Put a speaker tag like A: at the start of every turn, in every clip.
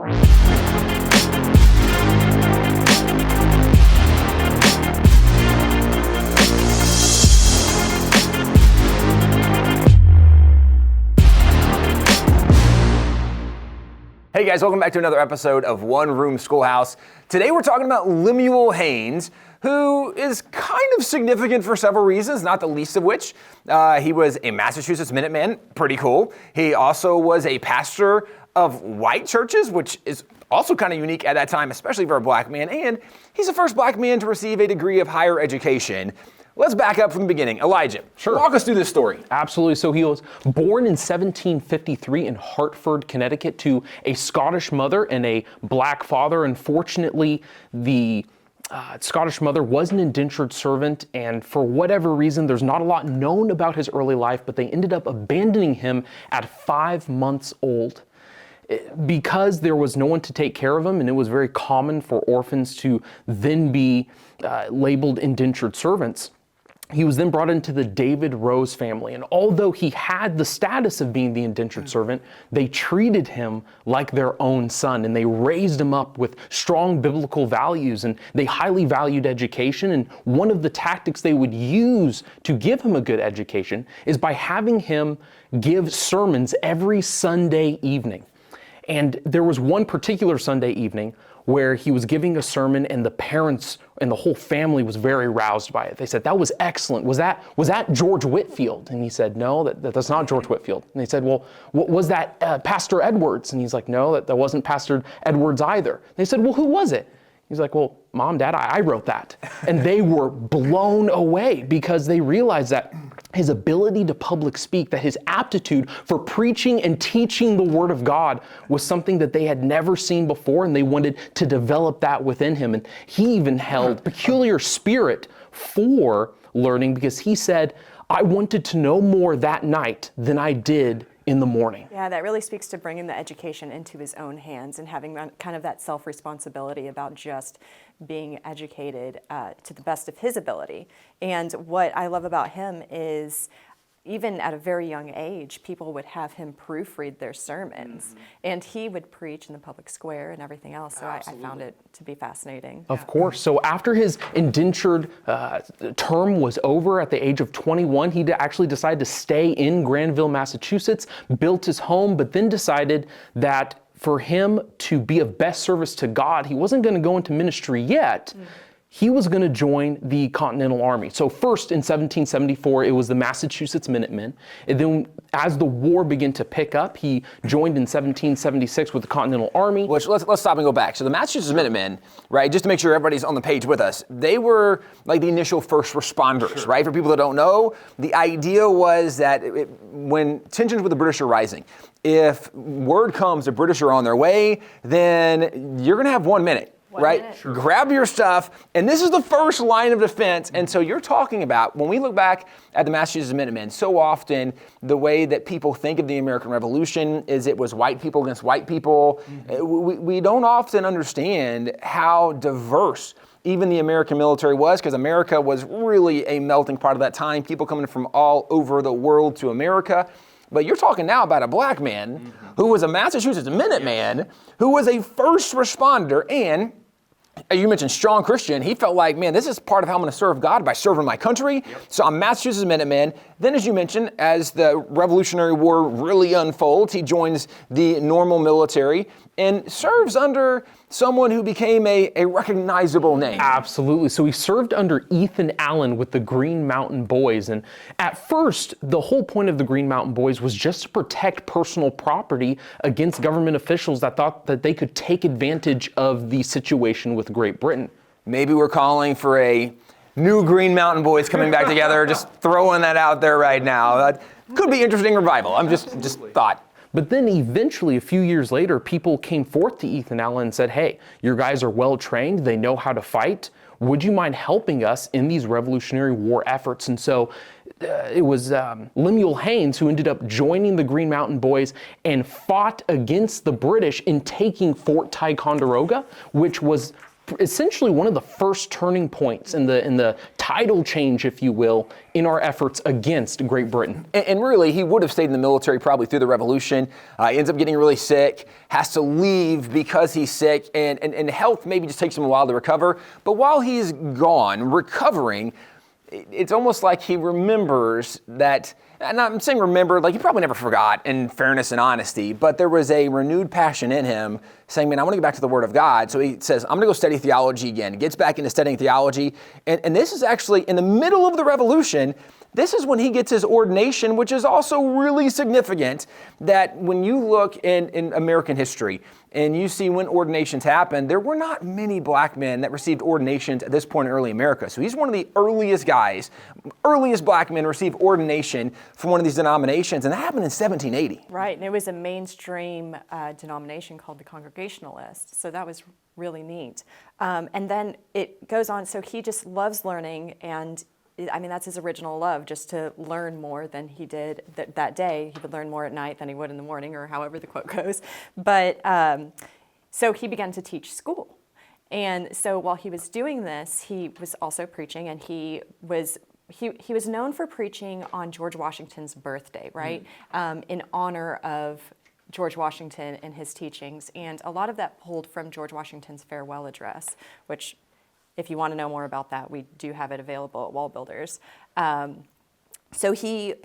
A: Hey guys, welcome back to another episode of Room Schoolhouse. Today we're talking about Lemuel Haynes, who is kind of significant for several reasons, not the least of which he was a Massachusetts Minuteman, pretty cool. He also was a pastor of white churches, which is also kind of unique at that time, especially for a black man, and he's the first black man to receive a degree of higher education. Let's back up from the beginning. Elijah, walk us through this story.
B: Absolutely. So he was born in 1753 in Hartford, Connecticut, to a Scottish mother and a black father. Unfortunately, the Scottish mother was an indentured servant, and for whatever reason, there's not a lot known about his early life, but they ended up abandoning him at 5 months old. Because there was no one to take care of him, and it was very common for orphans to then be labeled indentured servants, he was then brought into the David Rose family. And although he had the status of being the indentured servant, they treated him like their own son, and they raised him up with strong biblical values, and they highly valued education. And one of the tactics they would use to give him a good education is by having him give sermons every Sunday evening. And there was one particular Sunday evening where he was giving a sermon, and the parents and the whole family was very roused by it. They said, "That was excellent. Was that George Whitefield?" And he said, "No, that's not George Whitefield." And they said, "Well, was that Pastor Edwards?" And he's like, "No, that wasn't Pastor Edwards either." And they said, "Well, who was it?" He's like, "Well, Mom, Dad, I wrote that." And they were blown away because they realized that his ability to public speak, that his aptitude for preaching and teaching the Word of God was something that they had never seen before, and they wanted to develop that within him. And he even held peculiar spirit for learning, because he said, "I wanted to know more that night than I did in the morning."
C: Yeah, that really speaks to bringing the education into his own hands and having kind of that self-responsibility about just being educated to the best of his ability. And what I love about him is, even at a very young age, people would have him proofread their sermons, and he would preach in the public square and everything else. So I found it to be fascinating.
B: Of course. So after his indentured term was over at the age of 21, he actually decided to stay in Granville, Massachusetts, built his home, but then decided that for him to be of best service to God, he wasn't going to go into ministry yet. He was going to join the Continental Army. So first in 1774, it was the Massachusetts Minutemen. And then as the war began to pick up, he joined in 1776 with the Continental Army.
A: Which, let's stop and go back. So the Massachusetts Minutemen, right, just to make sure everybody's on the page with us, they were like the initial first responders, right? For people that don't know, the idea was that when tensions with the British are rising, if word comes the British are on their way, then you're going to have 1 minute. Right? Sure. Grab your stuff. And this is the first line of defense. And so you're talking about, when we look back at the Massachusetts Minutemen, so often the way that people think of the American Revolution is it was white people against white people. We don't often understand how diverse even the American military was, because America was really a melting pot of that time. People coming from all over the world to America. But you're talking now about a black man who was a Massachusetts Minuteman, who was a first responder, and you mentioned strong Christian. He felt like, man, this is part of how I'm going to serve God, by serving my country. So I'm Massachusetts Minuteman. Then, as you mentioned, as the Revolutionary War really unfolds, he joins the normal military and serves under someone who became a recognizable name.
B: Absolutely. So he served under Ethan Allen with the Green Mountain Boys. And at first, the whole point of the Green Mountain Boys was just to protect personal property against government officials that thought that they could take advantage of the situation with Great Britain.
A: Maybe we're calling for a new Green Mountain Boys coming back together, just throwing that out there right now. That could be interesting revival. I'm just thought.
B: But then eventually, a few years later, people came forth to Ethan Allen and said, "Hey, your guys are well trained. They know how to fight. Would you mind helping us in these Revolutionary War efforts?" And so it was Lemuel Haynes who ended up joining the Green Mountain Boys and fought against the British in taking Fort Ticonderoga, which was essentially one of the first turning points in the tidal change, if you will, in our efforts against Great Britain.
A: And really, he would have stayed in the military probably through the Revolution. He ends up getting really sick, has to leave because he's sick, and health maybe just takes him a while to recover. But while he's gone, recovering, it's almost like he remembers that, and I'm saying remember, like he probably never forgot, in fairness and honesty, but there was a renewed passion in him saying, man, I want to get back to the Word of God. So he says, I'm going to go study theology again. He gets back into studying theology. And this is actually in the middle of the Revolution. This is when he gets his ordination, which is also really significant, that when you look in American history and you see when ordinations happened, there were not many black men that received ordinations at this point in early America. So he's one of the earliest guys, earliest black men to receive ordination from one of these denominations, and that happened in 1780.
C: Right, and it was a mainstream denomination called the Congregationalists, so that was really neat. And then it goes on, so he just loves learning, and I mean, that's his original love, just to learn more than he did that day. He would learn more at night than he would in the morning, or however the quote goes. But so he began to teach school. And so while he was doing this, he was also preaching, and he was known for preaching on George Washington's birthday, right? In honor of George Washington and his teachings. And a lot of that pulled from George Washington's farewell address, which, if you want to know more about that, we do have it available at WallBuilders. So he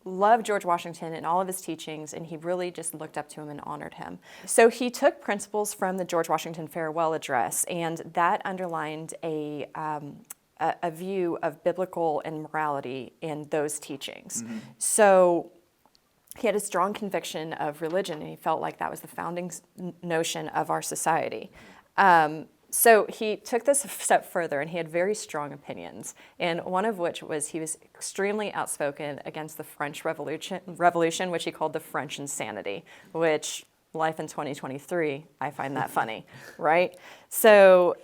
C: loved George Washington and all of his teachings, and he really just looked up to him and honored him. So he took principles from the George Washington farewell address, and that underlined a view of biblical and morality in those teachings. Mm-hmm. So he had a strong conviction of religion, and he felt like that was the founding notion of our society. So he took this a step further, and he had very strong opinions, and one of which was he was extremely outspoken against the French Revolution, which he called the French insanity, which, life in 2023, I find that funny, right? So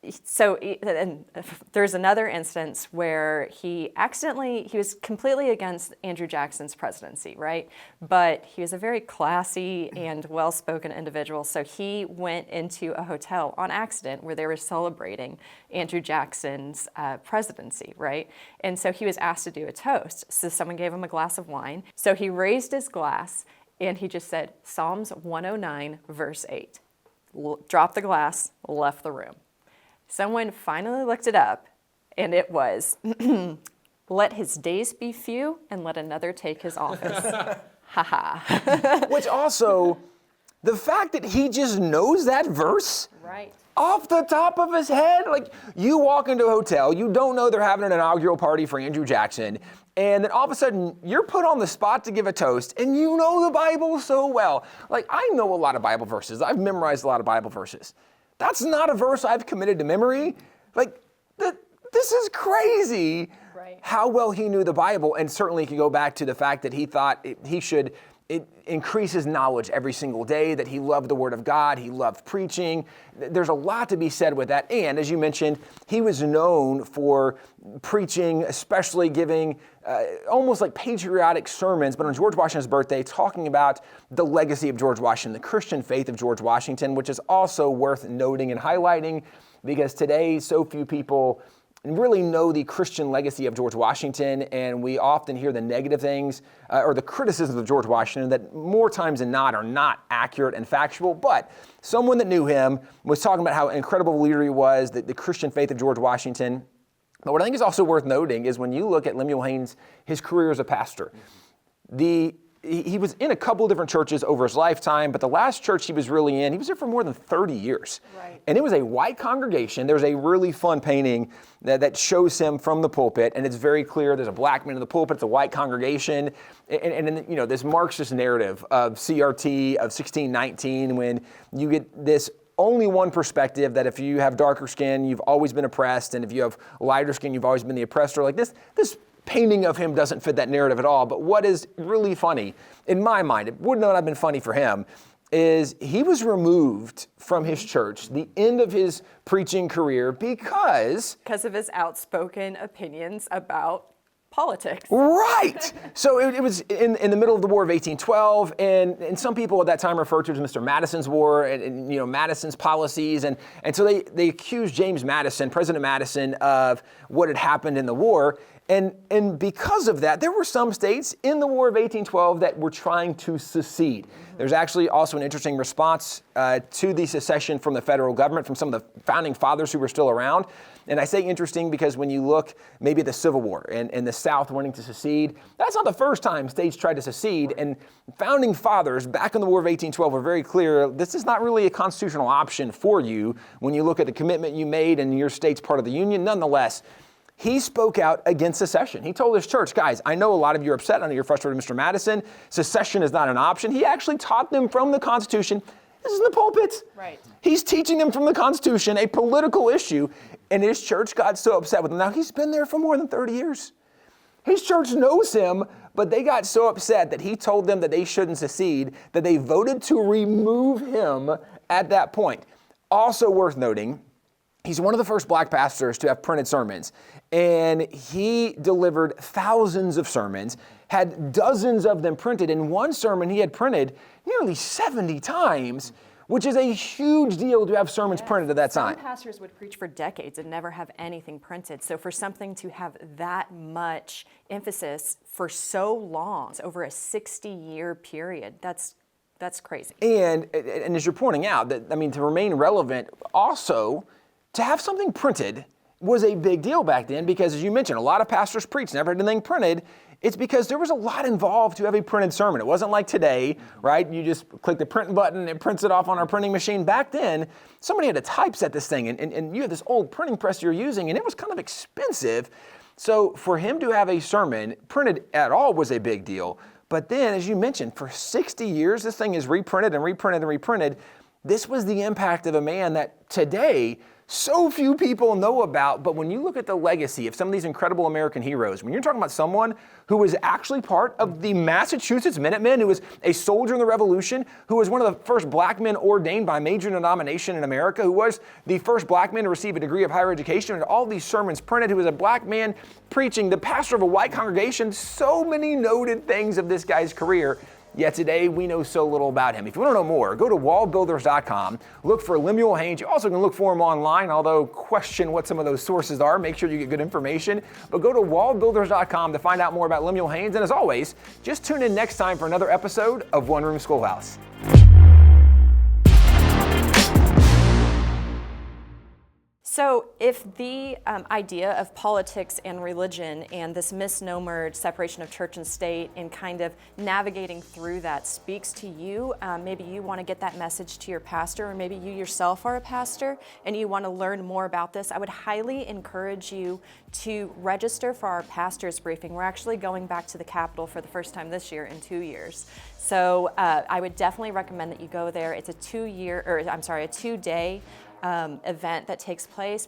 C: and there's another instance where he was completely against Andrew Jackson's presidency, right? But he was a very classy and well-spoken individual, so he went into a hotel on accident where they were celebrating Andrew Jackson's presidency, right? And so he was asked to do a toast. So someone gave him a glass of wine. So he raised his glass and he just said, Psalms 109, verse 8. Dropped the glass, left the room. Someone finally looked it up, and it was, let his days be few, and let another take his office. Ha ha.
A: Which also, the fact that he just knows that verse
C: right
A: off the top of his head, like you walk into a hotel, you don't know they're having an inaugural party for Andrew Jackson, and then all of a sudden you're put on the spot to give a toast, and you know the Bible so well. Like, I know a lot of Bible verses. I've memorized a lot of Bible verses. That's not a verse I've committed to memory. Like, this is crazy how well he knew the Bible, and certainly can go back to the fact that he thought he should increase his knowledge every single day, that he loved the Word of God, he loved preaching. There's a lot to be said with that. And as you mentioned, he was known for preaching, especially giving almost like patriotic sermons, but on George Washington's birthday, talking about the legacy of George Washington, the Christian faith of George Washington, which is also worth noting and highlighting, because today so few people really know the Christian legacy of George Washington, and we often hear the negative things or the criticisms of George Washington that more times than not are not accurate and factual. But someone that knew him was talking about how incredible a leader he was, the Christian faith of George Washington. But what I think is also worth noting is when you look at Lemuel Haynes, his career as a pastor, he was in a couple of different churches over his lifetime, but the last church he was really in, he was there for more than 30 years. Right. And it was a white congregation. There's a really fun painting that shows him from the pulpit, and it's very clear there's a black man in the pulpit, it's a white congregation, and you know, this Marxist narrative of CRT of 1619, when you get this only one perspective, that if you have darker skin, you've always been oppressed, and if you have lighter skin, you've always been the oppressor. Like this painting of him doesn't fit that narrative at all. But what is really funny, in my mind, it would not have been funny for him, is he was removed from his church, the end of his preaching career, because
C: of his outspoken opinions about politics.
A: Right. So it was in the middle of the War of 1812, and some people at that time referred to it as Mr. Madison's War, and Madison's policies, and so they accused James Madison, President Madison, of what had happened in the war. And because of that, there were some states in the War of 1812 that were trying to secede. There's actually also an interesting response to the secession from the federal government, from some of the founding fathers who were still around. And I say interesting because when you look maybe at the Civil War and the South wanting to secede, that's not the first time states tried to secede. And founding fathers back in the War of 1812 were very clear, this is not really a constitutional option for you when you look at the commitment you made and your state's part of the Union. Nonetheless, he spoke out against secession. He told his church, guys, I know a lot of you are upset. I know you're frustrated with Mr. Madison. Secession is not an option. He actually taught them from the Constitution. This is in the pulpit.
C: Right.
A: He's teaching them from the Constitution, a political issue, and his church got so upset with him. Now, he's been there for more than 30 years. His church knows him, but they got so upset that he told them that they shouldn't secede that they voted to remove him at that point. Also worth noting, he's one of the first black pastors to have printed sermons, and he delivered thousands of sermons, had dozens of them printed. In one sermon, he had printed nearly 70 times, which is a huge deal to have sermons printed at that time.
C: Some pastors would preach for decades and never have anything printed. So for something to have that much emphasis for so long, over a 60-year period, that's crazy.
A: And as you're pointing out, that to remain relevant, also to have something printed was a big deal back then because, as you mentioned, a lot of pastors preached, never had anything printed. It's because there was a lot involved to have a printed sermon. It wasn't like today, right? You just click the print button and it prints it off on our printing machine. Back then, somebody had to typeset this thing, and you had this old printing press you're using, and it was kind of expensive. So for him to have a sermon printed at all was a big deal. But then, as you mentioned, for 60 years, this thing is reprinted and reprinted and reprinted. This was the impact of a man that today so few people know about, but when you look at the legacy of some of these incredible American heroes, when you're talking about someone who was actually part of the Massachusetts Minutemen, who was a soldier in the Revolution, who was one of the first black men ordained by a major denomination in America, who was the first black man to receive a degree of higher education, and all these sermons printed, who was a black man preaching, the pastor of a white congregation, so many noted things of this guy's career. Yet today, we know so little about him. If you want to know more, go to WallBuilders.com, look for Lemuel Haynes. You also can look for him online, although question what some of those sources are. Make sure you get good information. But go to WallBuilders.com to find out more about Lemuel Haynes. And as always, just tune in next time for another episode of One Room Schoolhouse.
C: So if the idea of politics and religion and this misnomered separation of church and state and kind of navigating through that speaks to you, maybe you want to get that message to your pastor, or maybe you yourself are a pastor and you want to learn more about this, I would highly encourage you to register for our pastor's briefing. We're actually going back to the Capitol for the first time this year in 2 years. So I would definitely recommend that you go there. It's a 2-day event that takes place.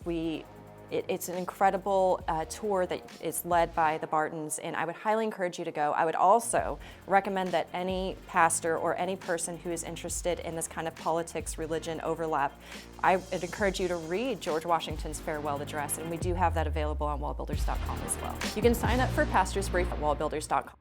C: It's an incredible tour that is led by the Bartons, and I would highly encourage you to go. I would also recommend that any pastor or any person who is interested in this kind of politics, religion overlap, I would encourage you to read George Washington's farewell address, and we do have that available on WallBuilders.com as well. You can sign up for Pastor's Brief at WallBuilders.com.